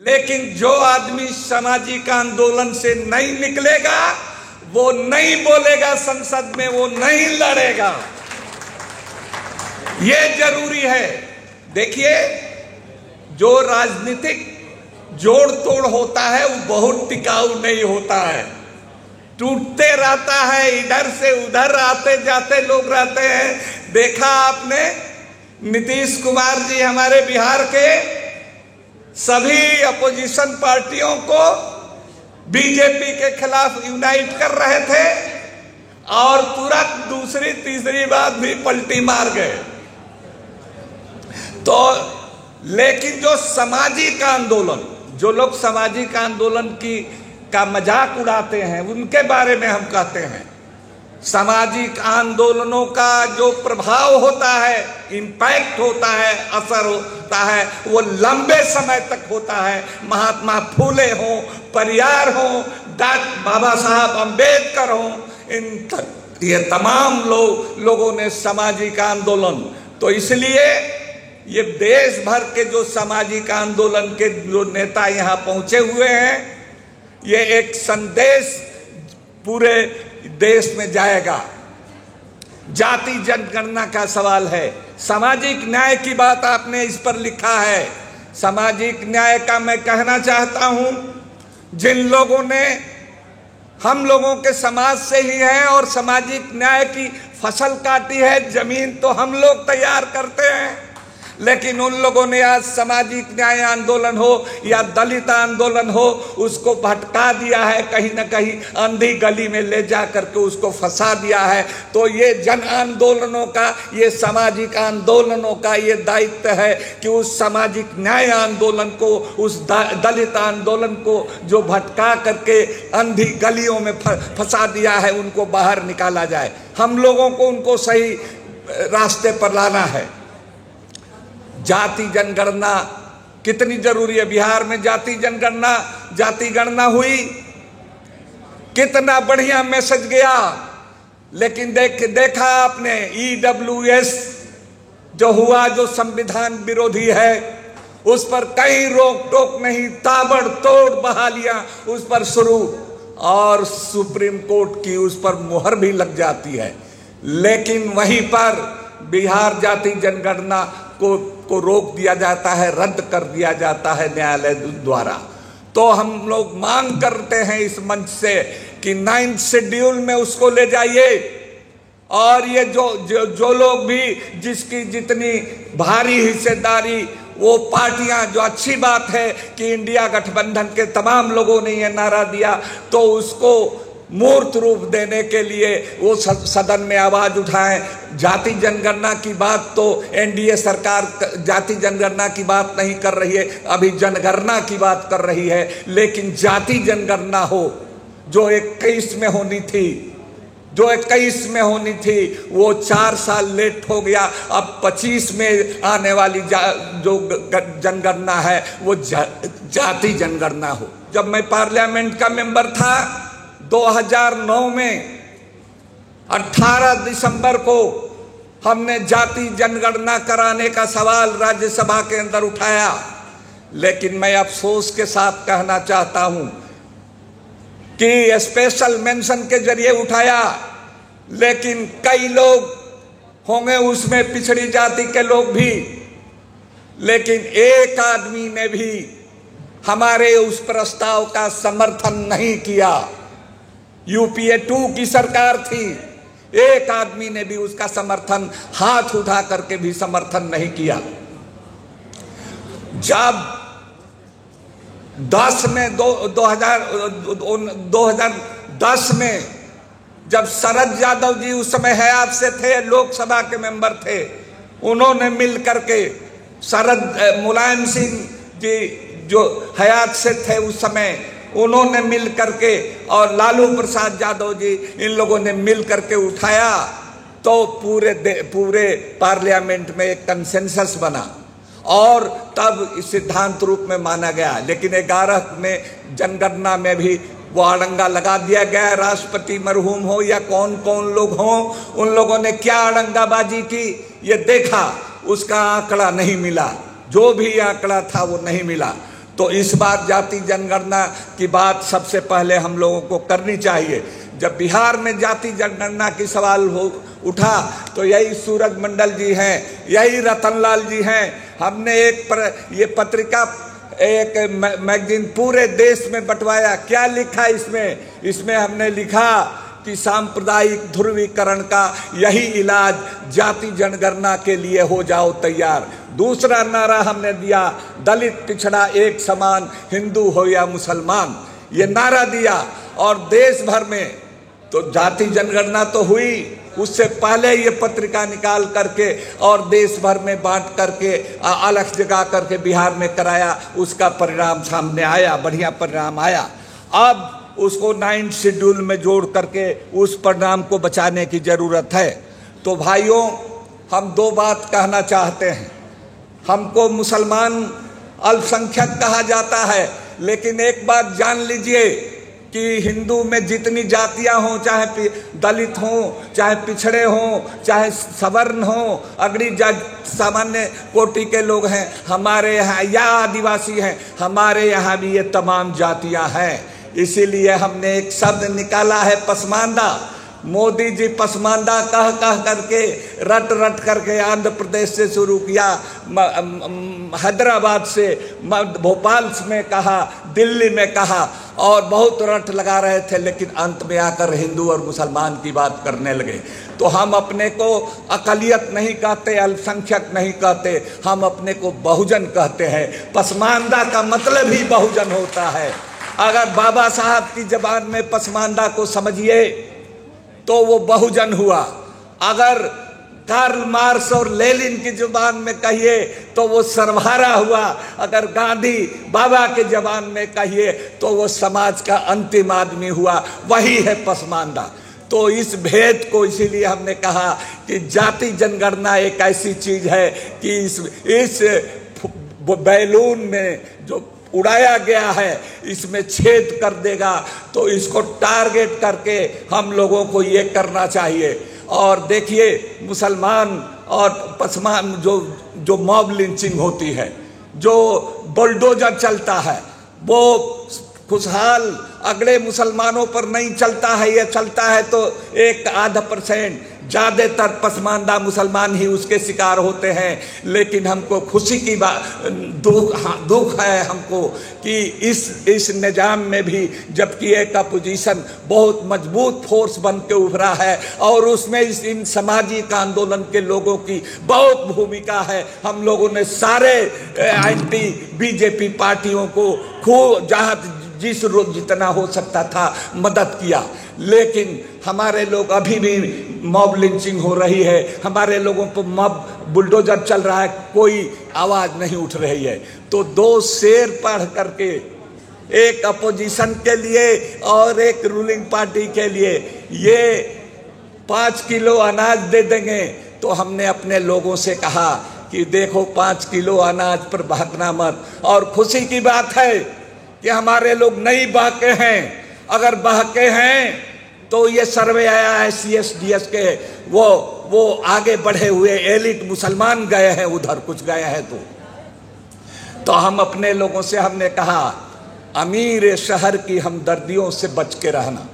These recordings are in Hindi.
लेकिन जो आदमी सामाजिक आंदोलन से नहीं निकलेगा, वो नहीं बोलेगा संसद में, वो नहीं लड़ेगा। ये जरूरी है। देखिए, जो राजनीतिक जोड़ तोड़ होता है वो बहुत टिकाऊ नहीं होता है, टूटते रहता है। इधर से उधर आते जाते लोग रहते हैं। देखा आपने, नीतीश कुमार जी हमारे बिहार के सभी अपोजिशन पार्टियों को बीजेपी के खिलाफ यूनाइट कर रहे थे और तुरंत दूसरी तीसरी बात भी पलटी मार गए। तो लेकिन जो सामाजिक आंदोलन, जो लोग सामाजिक आंदोलन का मजाक उड़ाते हैं, उनके बारे में हम कहते हैं, सामाजिक आंदोलनों का जो प्रभाव होता है, इम्पैक्ट होता है, असर होता है, वो लंबे समय तक होता है। महात्मा फूले हों, परियार हों, बाबा साहब अम्बेडकर हों, ये तमाम लोगों ने सामाजिक आंदोलन, तो इसलिए ये देश भर के जो सामाजिक आंदोलन के जो नेता यहाँ पहुंचे हुए हैं, ये एक संदेश पूरे देश में जाएगा। जाति जनगणना का सवाल है, सामाजिक न्याय की बात आपने इस पर लिखा है। सामाजिक न्याय का मैं कहना चाहता हूं, जिन लोगों ने, हम लोगों के समाज से ही है और सामाजिक न्याय की फसल काटी है, जमीन तो हम लोग तैयार करते हैं, लेकिन उन लोगों ने आज सामाजिक न्याय आंदोलन हो या दलित आंदोलन हो, उसको भटका दिया है, कहीं ना कहीं अंधी गली में ले जा करके उसको फंसा दिया है। तो ये जन आंदोलनों का, ये सामाजिक आंदोलनों का ये दायित्व है कि उस सामाजिक न्याय आंदोलन को, उस दलित आंदोलन को जो भटका करके अंधी गलियों में फंसा दिया है, उनको बाहर निकाला जाए। हम लोगों को उनको सही रास्ते पर लाना है। जाति जनगणना कितनी जरूरी है। बिहार में जाति गणना हुई, कितना बढ़िया मैसेज गया, लेकिन देखा आपने EWS जो हुआ, जो संविधान विरोधी है, उस पर कहीं रोक टोक नहीं, ताबड़तोड़ बहालियां उस पर शुरू, और सुप्रीम कोर्ट की उस पर मुहर भी लग जाती है। लेकिन वहीं पर बिहार जाति जनगणना को रोक दिया जाता है, रद्द कर दिया जाता है न्यायालय द्वारा। तो हम लोग मांग करते हैं इस मंच से कि 9th शेड्यूल में उसको ले जाइए, और ये जो लोग भी, जिसकी जितनी भारी हिस्सेदारी, वो पार्टियां, जो अच्छी बात है कि इंडिया गठबंधन के तमाम लोगों ने ये नारा दिया, तो उसको मूर्त रूप देने के लिए वो सदन में आवाज उठाएं। जाति जनगणना की बात तो NDA सरकार जाति जनगणना की बात नहीं कर रही है, अभी जनगणना की बात कर रही है। लेकिन जाति जनगणना हो, जो 21 में होनी थी, वो 4 साल लेट हो गया। अब 25 में आने वाली जो जनगणना है वो जाति जनगणना हो। जब मैं पार्लियामेंट का मेंबर था 2009 में 18 दिसंबर को हमने जाति जनगणना कराने का सवाल राज्यसभा के अंदर उठाया, लेकिन मैं अफसोस के साथ कहना चाहता हूं कि स्पेशल मेंशन के जरिए उठाया, लेकिन कई लोग होंगे उसमें पिछड़ी जाति के लोग भी, लेकिन एक आदमी ने भी हमारे उस प्रस्ताव का समर्थन नहीं किया। UPA 2 की सरकार थी, एक आदमी ने भी उसका समर्थन, हाथ उठा करके भी समर्थन नहीं किया। जब 2010 में जब शरद यादव जी उस समय हयात से थे, लोकसभा के मेंबर थे, उन्होंने मिल करके, मुलायम सिंह जी जो हयात से थे उस समय, उन्होंने मिल करके, और लालू प्रसाद यादव जी, इन लोगों ने मिल करके उठाया, तो पूरे पार्लियामेंट में एक कंसेंसस बना और तब सिद्धांत रूप में माना गया। लेकिन 11 में जनगणना में भी वो अड़ंगा लगा दिया गया। राष्ट्रपति मरहूम हो या कौन कौन लोग हों, उन लोगों ने क्या अड़ंगाबाजी की ये देखा। उसका आंकड़ा नहीं मिला, जो भी आंकड़ा था वो नहीं मिला। तो इस बार जाति जनगणना की बात सबसे पहले हम लोगों को करनी चाहिए। जब बिहार में जाति जनगणना की सवाल उठा तो यही सूरज मंडल जी हैं, यही रतनलाल जी हैं। हमने ये पत्रिका, एक मैगजीन पूरे देश में बंटवाया। क्या लिखा इसमें हमने लिखा कि सांप्रदायिक ध्रुवीकरण का यही इलाज, जाति जनगणना के लिए हो जाओ तैयार। दूसरा नारा हमने दिया, दलित पिछड़ा एक समान, हिंदू हो या मुसलमान, ये नारा दिया। और देश भर में तो जाति जनगणना तो हुई, उससे पहले ये पत्रिका निकाल करके और देश भर में बांट करके अलग जगह करके बिहार में कराया। उसका परिणाम सामने आया, बढ़िया परिणाम आया। अब उसको 9 शेड्यूल में जोड़ करके उस परिणाम को बचाने की जरूरत है। तो भाइयों, हम दो बात कहना चाहते हैं। हमको मुसलमान अल्पसंख्यक कहा जाता है, लेकिन एक बात जान लीजिए कि हिंदू में जितनी जातियां हों, चाहे दलित हों, चाहे पिछड़े हों, चाहे सवर्ण हों, अगड़ी सामान्य कोटि के लोग हैं हमारे यहाँ, या आदिवासी हैं हमारे यहाँ भी, ये तमाम जातियां हैं। इसीलिए हमने एक शब्द निकाला है, पसमानदा। मोदी जी पसमानदा कह करके रट करके आंध्र प्रदेश से शुरू किया, हैदराबाद से, भोपाल में कहा, दिल्ली में कहा, और बहुत रट लगा रहे थे, लेकिन अंत में आकर हिंदू और मुसलमान की बात करने लगे। तो हम अपने को अकलियत नहीं कहते, अल्पसंख्यक नहीं कहते, हम अपने को बहुजन कहते हैं। पसमानदा का मतलब ही बहुजन होता है। अगर बाबा साहब की जबान में पसमानदा को समझिए तो वो बहुजन हुआ। अगर कार्ल मार्क्स और लेनिन की जुबान में कहिए तो वो सर्वहारा हुआ। अगर गांधी बाबा के जबान में कहिए तो वो समाज का अंतिम आदमी हुआ। वही है पसमानदा। तो इस भेद को इसीलिए हमने कहा कि जाति जनगणना एक ऐसी चीज है कि इस बैलून में जो उड़ाया गया है इसमें छेद कर देगा। तो इसको टारगेट करके हम लोगों को ये करना चाहिए। और देखिए, मुसलमान और पसमान जो मॉब लिंचिंग होती है, जो बुलडोजर चलता है, वो खुशहाल अगले मुसलमानों पर नहीं चलता है। ये चलता है तो 1-आधा%, ज़्यादातर पसमानदा मुसलमान ही उसके शिकार होते हैं। लेकिन हमको खुशी की बात, दुख है हमको कि इस निजाम में भी, जबकि एक अपोजिशन बहुत मजबूत फोर्स बन के उभरा है और उसमें इन सामाजिक आंदोलन के लोगों की बहुत भूमिका है। हम लोगों ने सारे एंटी बीजेपी पार्टियों को खूब जिस रोज जितना हो सकता था मदद किया। लेकिन हमारे लोग अभी भी मॉब लिंचिंग हो रही है, हमारे लोगों पर मॉब बुलडोजर चल रहा है, कोई आवाज नहीं उठ रही है। तो 2 शेर पढ़ करके, एक अपोजिशन के लिए और एक रूलिंग पार्टी के लिए, ये 5 किलो अनाज दे देंगे। तो हमने अपने लोगों से कहा कि देखो 5 किलो अनाज पर बहकना मत। और खुशी की बात है कि हमारे लोग नहीं बहके हैं। अगर बहके हैं तो ये सर्वे आया है CSDS के, वो आगे बढ़े हुए एलिट मुसलमान गए हैं उधर, कुछ गए हैं। तो हम अपने लोगों से हमने कहा, अमीर शहर की हमदर्दियों से बच के रहना,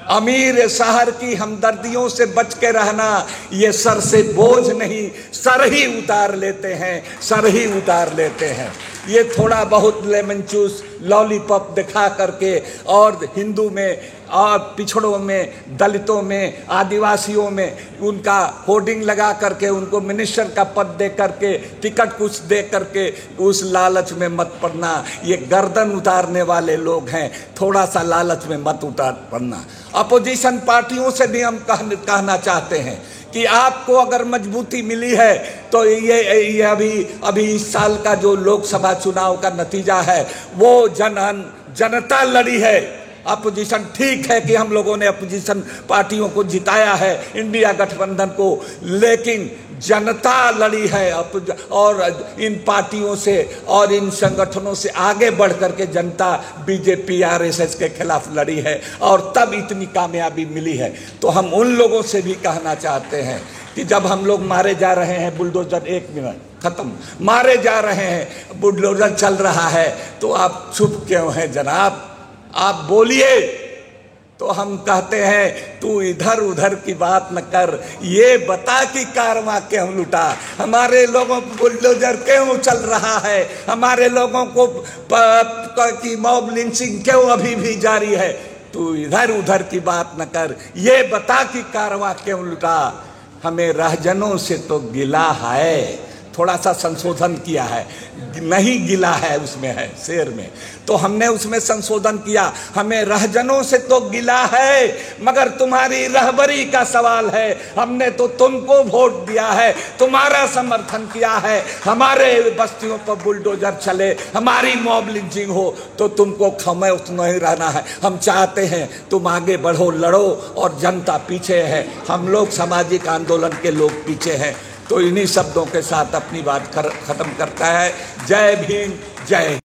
अमीर शहर की हमदर्दियों से बच के रहना। ये सर से बोझ नहीं, सर ही उतार लेते हैं, सर ही उतार लेते हैं। ये थोड़ा बहुत लेमन जूस लॉलीपॉप दिखा करके और हिंदू में और पिछड़ों में, दलितों में, आदिवासियों में उनका होर्डिंग लगा करके, उनको मिनिस्टर का पद दे करके, टिकट कुछ दे करके उस लालच में मत पड़ना। ये गर्दन उतारने वाले लोग हैं, थोड़ा सा लालच में मत उतार पड़ना। अपोजिशन पार्टियों से भी हम कहना चाहते हैं कि आपको अगर मजबूती मिली है तो ये अभी इस साल का जो लोकसभा चुनाव का नतीजा है वो जनता लड़ी है। अपोजिशन ठीक है कि हम लोगों ने अपोजिशन पार्टियों को जिताया है, इंडिया गठबंधन को, लेकिन जनता लड़ी है। और इन पार्टियों से और इन संगठनों से आगे बढ़ करके जनता बीजेपी RSS के खिलाफ लड़ी है और तब इतनी कामयाबी मिली है। तो हम उन लोगों से भी कहना चाहते हैं कि जब हम लोग मारे जा रहे हैं बुलडोजर, 1 मिनट खत्म, मारे जा रहे हैं बुलडोजर चल रहा है, तो आप चुप क्यों हैं जनाब? आप बोलिए। तो हम कहते हैं तू इधर उधर की बात न कर, ये बता कि कारवां क्यों लुटा, हमारे लोगों को बुलडोजर क्यों चल रहा है, हमारे लोगों को की मॉब लिंचिंग क्यों अभी भी जारी है। तू इधर उधर की बात न कर, ये बता कि कारवां क्यों लुटा। हमें रहजनों से तो गिला है, थोड़ा सा संशोधन किया है, नहीं गिला है उसमें है शेर में, तो हमने उसमें संशोधन किया। हमें रहजनों से तो गिला है, मगर तुम्हारी रहबरी का सवाल है। हमने तो तुमको वोट दिया है, तुम्हारा समर्थन किया है, हमारे बस्तियों पर बुलडोजर चले, हमारी मॉब लिंचिंग हो, तो तुमको खामोश नहीं रहना है। हम चाहते हैं तुम आगे बढ़ो, लड़ो, और जनता पीछे है, हम लोग सामाजिक आंदोलन के लोग पीछे हैं। तो इन्हीं शब्दों के साथ अपनी बात खत्म करता है। जय भीम, जय।